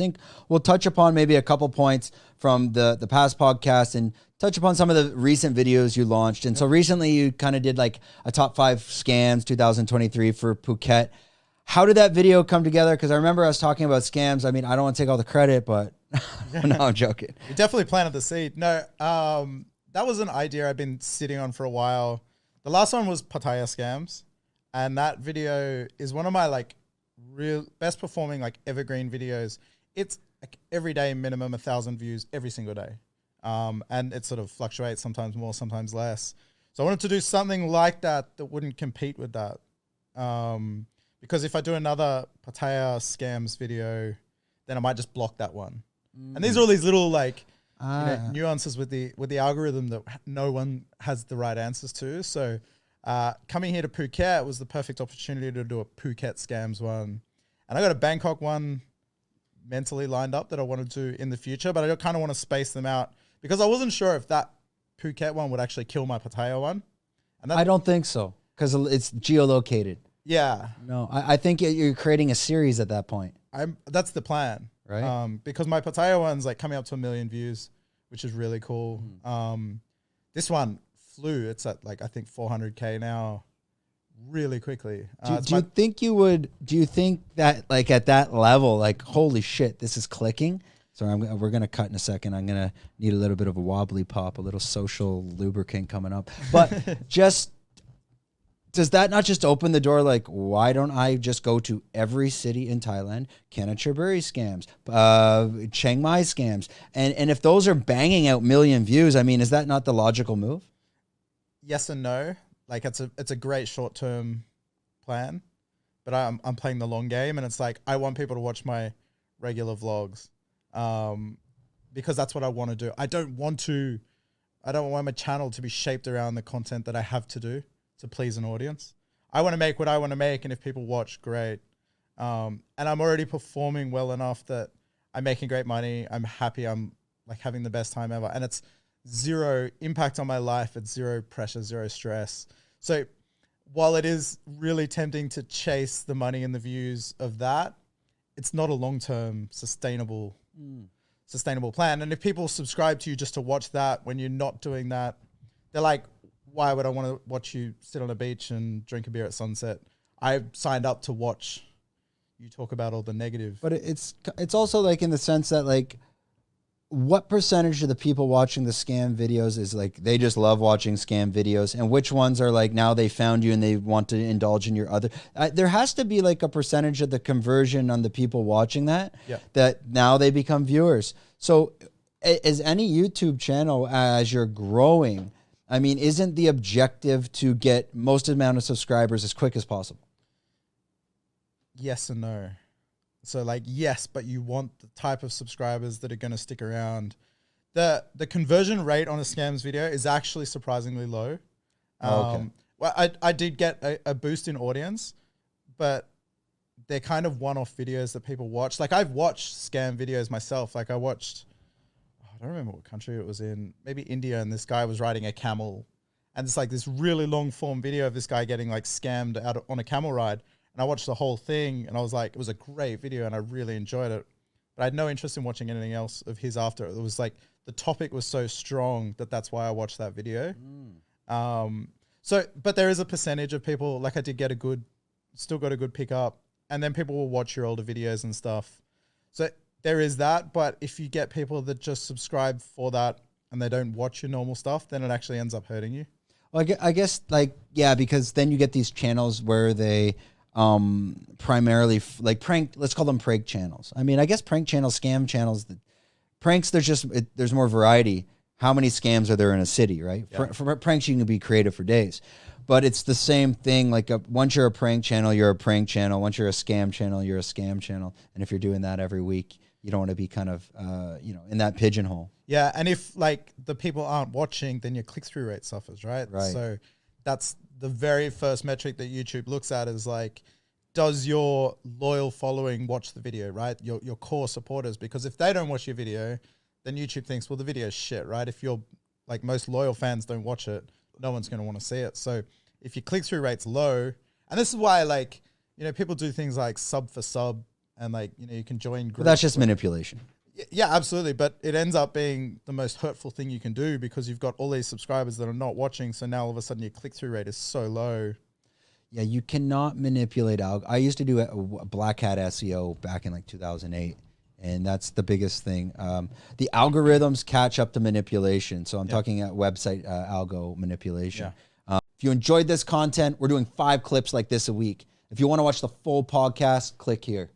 think we'll touch upon maybe a couple points from the past podcast and touch upon some of the recent videos you launched. And so recently you kind of did like a top 5 scams 2023 for Phuket. How did that video come together? Because I remember us talking about scams. I mean, I don't want to take all the credit, but no, I'm joking. You definitely planted the seed. No, that was an idea I've been sitting on for a while. The last one was Pattaya Scams. And that video is one of my like real best performing like evergreen videos. It's like every day minimum 1,000 views every single day. And it sort of fluctuates, sometimes more, sometimes less. So I wanted to do something like that wouldn't compete with that. Because if I do another Pattaya Scams video, then I might just block that one. And these are all these little like nuances with the algorithm that no one has the right answers to. So coming here to Phuket was the perfect opportunity to do a Phuket Scams one. And I got a Bangkok one mentally lined up that I wanted to in the future, but I kind of want to space them out because I wasn't sure if that Phuket one would actually kill my Pattaya one. And I don't think so because it's geolocated. Yeah. No, I think you're creating a series at that point. That's the plan. Right. Because my Pattaya one's like coming up to 1 million views, which is really cool. This one flew. It's at like, I think 400K now really quickly. Do you think that like at that level, like, holy shit, this is clicking? So we're going to cut in a second. I'm going to need a little bit of a wobbly pop, a little social lubricant coming up. But just, does that not just open the door? Like, why don't I just go to every city in Thailand, Kanachiburi scams, Chiang Mai scams? And if those are banging out 1 million views, I mean, is that not the logical move? Yes and no. Like it's a great short-term plan, but I'm playing the long game, and it's like, I want people to watch my regular vlogs. Because that's what I want to do. I don't want my channel to be shaped around the content that I have to do to please an audience. I want to make what I want to make, and if people watch, great. And I'm already performing well enough that I'm making great money. I'm happy. I'm like having the best time ever. And it's zero impact on my life. It's zero pressure, zero stress. So while it is really tempting to chase the money and the views of that, it's not a long-term sustainable plan. And if people subscribe to you just to watch that when you're not doing that, they're like, why would I want to watch you sit on a beach and drink a beer at sunset? I signed up to watch you talk about all the negative. But it's also like in the sense that like, what percentage of the people watching the scam videos is like, they just love watching scam videos, and which ones are like, now they found you and they want to indulge in your other, there has to be like a percentage of the conversion on the people watching that now they become viewers. So as any YouTube channel, as you're growing, I mean, isn't the objective to get most amount of subscribers as quick as possible? Yes and no. So like, yes, but you want the type of subscribers that are going to stick around. The conversion rate on a scams video is actually surprisingly low. Okay. Well, I did get a boost in audience, but they're kind of one-off videos that people watch. Like I've watched scam videos myself. Like I watched, I don't remember what country it was in, maybe India, and this guy was riding a camel, and it's like this really long form video of this guy getting like scammed out on a camel ride. And I watched the whole thing, and I was like, it was a great video, and I really enjoyed it. But I had no interest in watching anything else of his after. It was like the topic was so strong that's why I watched that video. But there is a percentage of people, like I did get still got a good pickup, and then people will watch your older videos and stuff. So there is that, but if you get people that just subscribe for that and they don't watch your normal stuff, then it actually ends up hurting you. Well, I guess like, yeah, because then you get these channels where they primarily like prank, let's call them prank channels. I mean, I guess prank channels, scam channels, pranks, there's more variety. How many scams are there in a city, right? Yeah. For pranks, you can be creative for days, but it's the same thing. Like once you're a prank channel, you're a prank channel. Once you're a scam channel, you're a scam channel. And if you're doing that every week, you don't want to be kind of, in that pigeonhole. Yeah. And if like the people aren't watching, then your click-through rate suffers, right? Right. So that's the very first metric that YouTube looks at is like, does your loyal following watch the video, right? Your core supporters, because if they don't watch your video, then YouTube thinks, well, the video is shit, right? If you're like most loyal fans don't watch it, no one's going to want to see it. So if your click-through rate's low, and this is why like, people do things like sub for sub and like, you know, you can join groups. But that's just manipulation. Yeah, absolutely. But it ends up being the most hurtful thing you can do because you've got all these subscribers that are not watching. So now all of a sudden your click-through rate is so low. Yeah, you cannot manipulate I used to do a black hat SEO back in like 2008. And that's the biggest thing. The algorithms catch up to manipulation. So I'm talking at website algo manipulation. Yeah. If you enjoyed this content, we're doing 5 clips like this a week. If you want to watch the full podcast, click here.